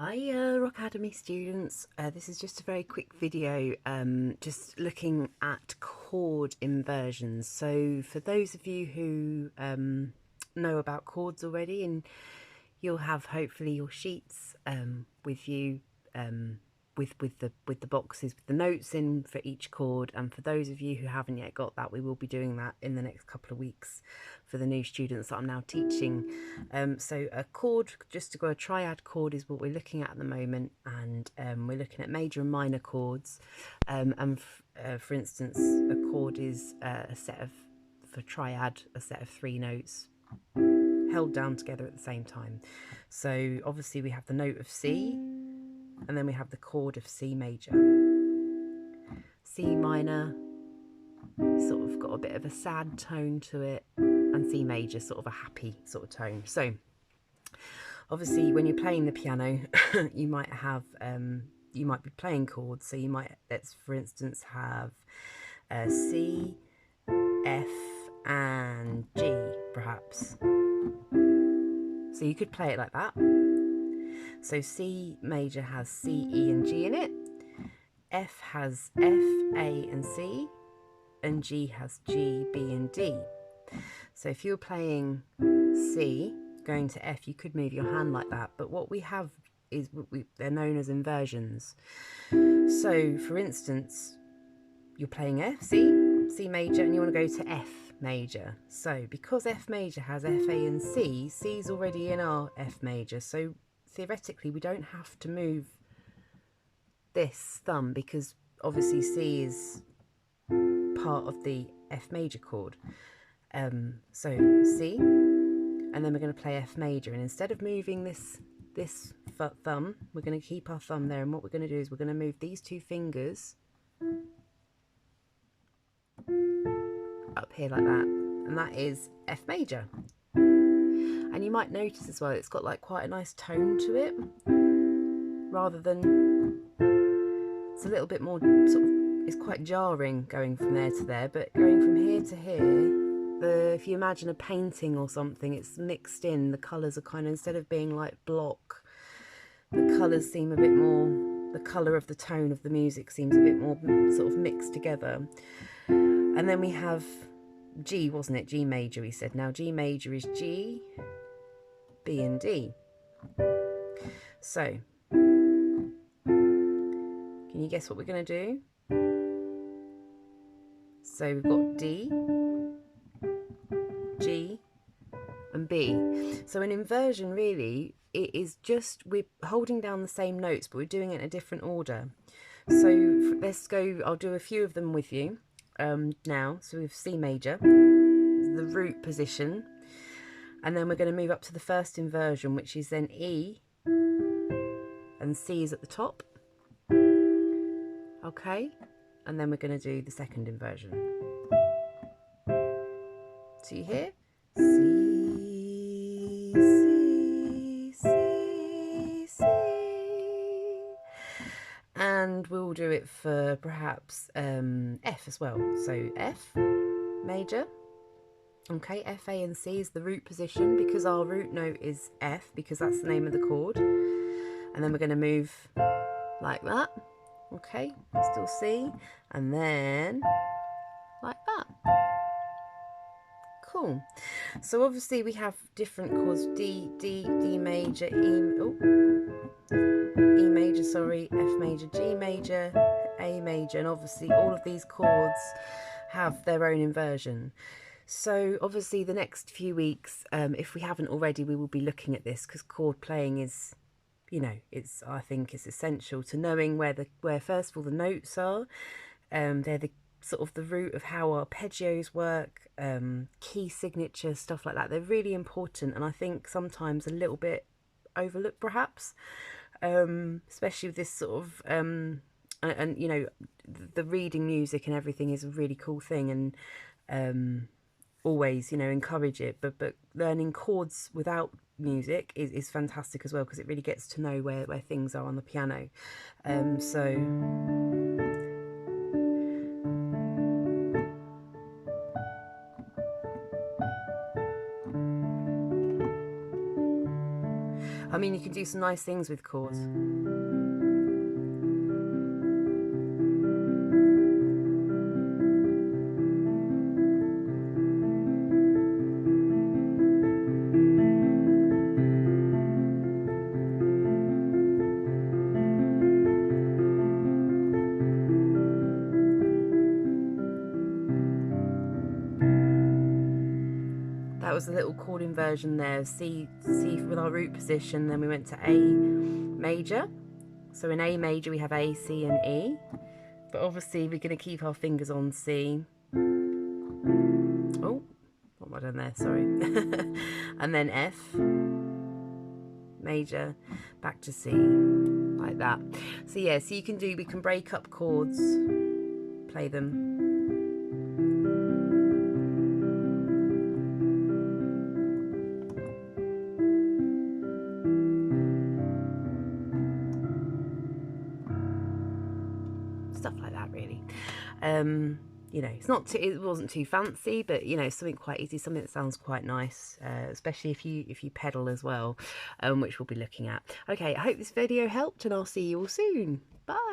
Hi Rock Academy students, this is just a very quick video just looking at chord inversions. So for those of you who know about chords already, and you'll have hopefully your sheets with you with the boxes with the notes in for each chord, and for those of you who haven't yet got that, we will be doing that in the next couple of weeks for the new students that I'm now teaching. So a chord, just to go, a triad chord is what we're looking at the moment, and we're looking at major and minor chords, for instance, a chord is a set of, for triad, a set of 3 notes held down together at the same time. So obviously we have the note of C, and then we have the chord of C major. C minor sort of got a bit of a sad tone to it, and C major sort of a happy sort of tone. So obviously when you're playing the piano you might have you might be playing chords, so you might, let's for instance have C, F and G perhaps. So you could play it like that. So C major has C, E and G in it. F has F, A and C, and G has G, B and D. So if you're playing C going to F, you could move your hand like that, but what we have is they're known as inversions. So for instance, you're playing F, C major, and you want to go to F major. So because F major has F, A and C, C's already in our F major, so theoretically we don't have to move this thumb, because obviously C is part of the F major chord. So C, and then we're going to play F major, and instead of moving this thumb, we're going to keep our thumb there, and what we're going to do is we're going to move these 2 fingers up here like that, and that is F major. And you might notice as well, it's got like quite a nice tone to it, rather than, it's a little bit more sort of, it's quite jarring going from there to there, but going from here to here, if you imagine a painting or something, it's mixed in, the colours are kind of, instead of being like block, the colours seem a bit more, the colour of the tone of the music seems a bit more sort of mixed together. And then we have G, wasn't it? G major, we said. Now G major is G, B and D. So can you guess what we're going to do? So we've got D, G and B. So an inversion really, it is just, we're holding down the same notes, but we're doing it in a different order. So let's go, I'll do a few of them with you now. So we have C major, the root position, and then we're going to move up to the first inversion, which is then E, and C is at the top. Okay, and then we're going to do the second inversion. So you hear C, C, C, C, and we'll do it for perhaps F as well. So F major. Okay, F, A and C is the root position, because our root note is F, because that's the name of the chord. And then we're going to move like that. Okay, still C, and then like that. Cool. So obviously we have different chords: D, D, D major, E major, sorry, F major, G major, A major, and obviously all of these chords have their own inversion. So obviously the next few weeks, if we haven't already, we will be looking at this, because chord playing is, you know, it's, I think it's essential to knowing where first of all the notes are. They're the sort of the root of how arpeggios work, key signature, stuff like that. They're really important, and I think sometimes a little bit overlooked perhaps, especially with this sort of and you know, the reading music and everything is a really cool thing, and always, you know, encourage it, but learning chords without music is fantastic as well, because it really gets to know where things are on the piano. So mean, you can do some nice things with chords. That was a little chord inversion there. C with our root position, then we went to A major. So in A major we have A, C and E. But obviously we're going to keep our fingers on C. Oh, what have I done there? Sorry. And then F major, back to C, like that. So yeah, so we can break up chords, play them. Stuff like that, really. You know, it wasn't too fancy, but you know, something quite easy, something that sounds quite nice, especially if you pedal as well, which we'll be looking at. Okay, I hope this video helped, and I'll see you all soon. Bye.